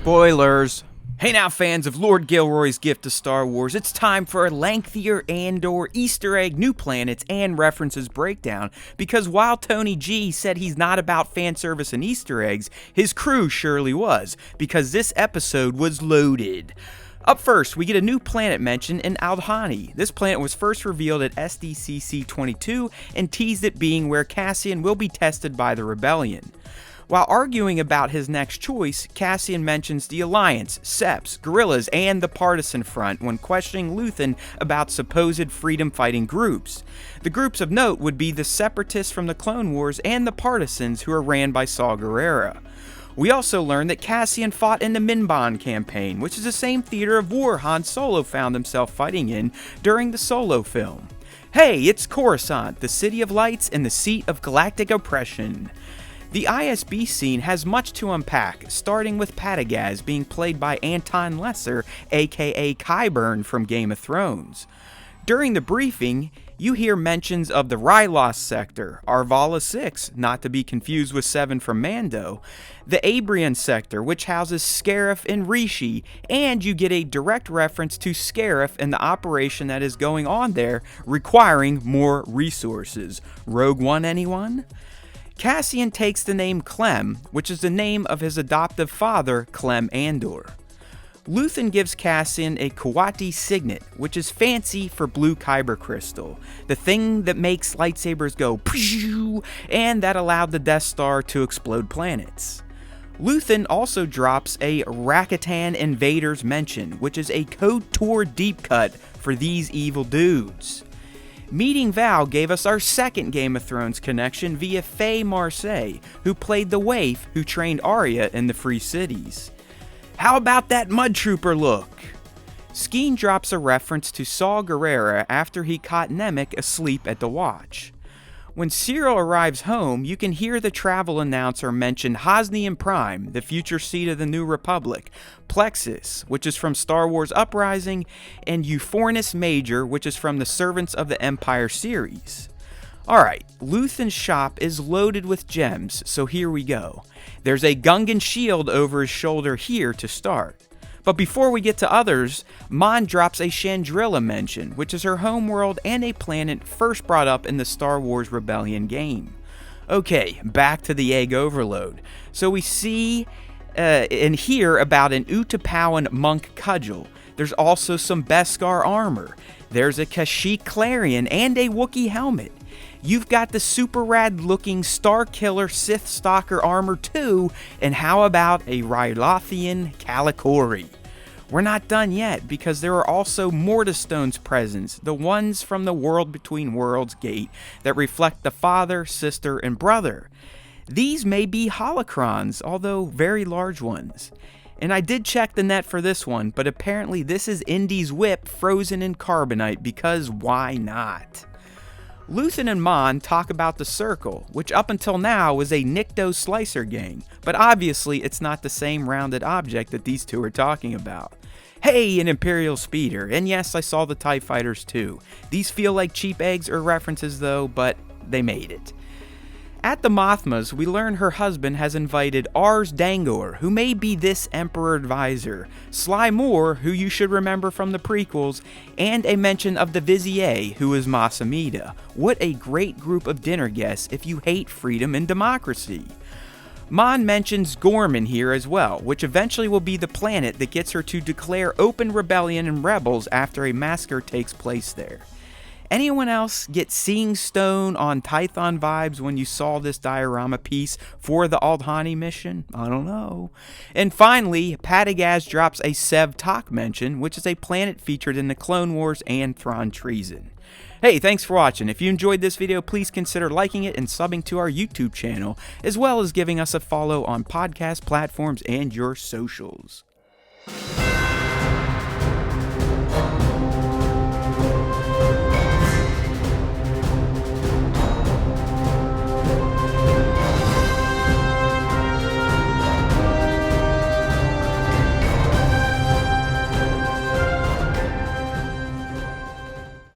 Spoilers! Hey now, fans of Lord Gilroy's Gift to Star Wars, it's time for a lengthier Andor Easter egg, new planets, and references breakdown, because while Tony G said he's not about fan service and Easter eggs, his crew surely was, because this episode was loaded. Up first, we get a new planet mention in Aldhani. This planet was first revealed at SDCC 22 and teased it being where Cassian will be tested by the Rebellion. While arguing about his next choice, Cassian mentions the Alliance, Seps, Guerrillas, and the Partisan Front when questioning Luthen about supposed freedom-fighting groups. The groups of note would be the Separatists from the Clone Wars and the Partisans who are ran by Saw Gerrera. We also learn that Cassian fought in the Minban campaign, which is the same theater of war Han Solo found himself fighting in during the Solo film. Hey, it's Coruscant, the City of Lights and the seat of galactic oppression. The ISB scene has much to unpack, starting with Padagaz being played by Anton Lesser, aka Qyburn from Game of Thrones. During the briefing, you hear mentions of the Rylos sector, Arvala 6, not to be confused with 7 from Mando, the Abrian sector, which houses Scarif and Rishi, and you get a direct reference to Scarif and the operation that is going on there, requiring more resources. Rogue One, anyone? Cassian takes the name Clem, which is the name of his adoptive father, Clem Andor. Luthen gives Cassian a Kawati signet, which is fancy for blue kyber crystal, the thing that makes lightsabers go pshoo, and that allowed the Death Star to explode planets. Luthen also drops a Rakatan Invaders mention, which is a KOTOR deep cut for these evil dudes. Meeting Val gave us our second Game of Thrones connection via Faye Marseille, who played the waif who trained Arya in the Free Cities. How about that Mud Trooper look? Skeen drops a reference to Saw Gerrera after he caught Nemik asleep at the Watch. When Cyril arrives home, you can hear the travel announcer mention Hosnian Prime, the future seat of the New Republic, Plexus, which is from Star Wars Uprising, and Euphornus Major, which is from the Servants of the Empire series. Alright, Luthen's shop is loaded with gems, so here we go. There's a Gungan shield over his shoulder here to start. But before we get to others, Mon drops a Chandrila mention, which is her homeworld and a planet first brought up in the Star Wars Rebellion game. Okay, back to the egg overload. So we see and hear about an Utapawan monk cudgel. There's also some Beskar armor. There's a Kashyyyk clarion and a Wookiee helmet. You've got the super rad looking Star Killer Sith Stalker armor too, and how about a Rylothian Kalikori? We're not done yet, because there are also Mortistones presents, the ones from the World Between Worlds gate that reflect the father, sister, and brother. These may be holocrons, although very large ones. And I did check the net for this one, but apparently this is Indy's whip frozen in carbonite, because why not? Luthen and Mon talk about the Circle, which up until now was a Nikto Slicer gang, but obviously it's not the same rounded object that these two are talking about. Hey, an Imperial speeder, and yes, I saw the TIE fighters too. These feel like cheap eggs or references though, but they made it. At the Mothmas, we learn her husband has invited Ars Dangor, who may be this Emperor advisor, Sly Moore, who you should remember from the prequels, and a mention of the Vizier, who is Mas Amedda. What a great group of dinner guests if you hate freedom and democracy. Mon mentions Gorman here as well, which eventually will be the planet that gets her to declare open rebellion and rebels after a massacre takes place there. Anyone else get Seeing Stone on Tython vibes when you saw this diorama piece for the Aldhani mission? I don't know. And finally, Padagaz drops a Sev Tak mention, which is a planet featured in the Clone Wars and Thrawn Treason. Hey, thanks for watching. If you enjoyed this video, please consider liking it and subbing to our YouTube channel, as well as giving us a follow on podcast platforms and your socials.